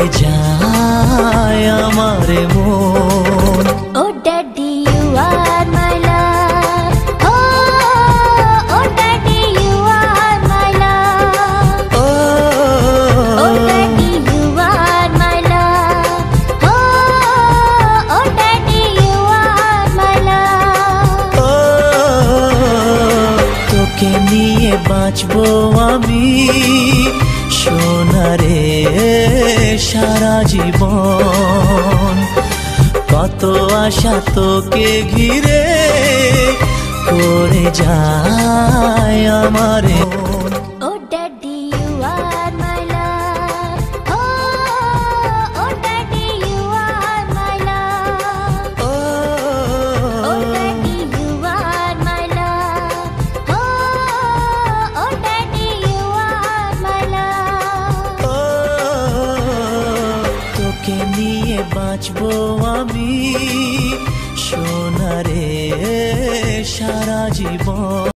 করে যায় আমার মন। Oh daddy, you are my love. Oh daddy, you are my love. Oh daddy, you are my love. Oh daddy, you are my love. তোকে নিয়ে বাঁচবো আমি সোনারে সারা জীবন। কত আশা তোকে ঘিরে করে যায় আমার মন। Oh daddy, you are my love. Oh daddy, you are my love. Oh daddy, you are my love. Oh daddy, you are my love. তোকে নিয়ে বাঁচবো আমি সোনারে সারা জীবন।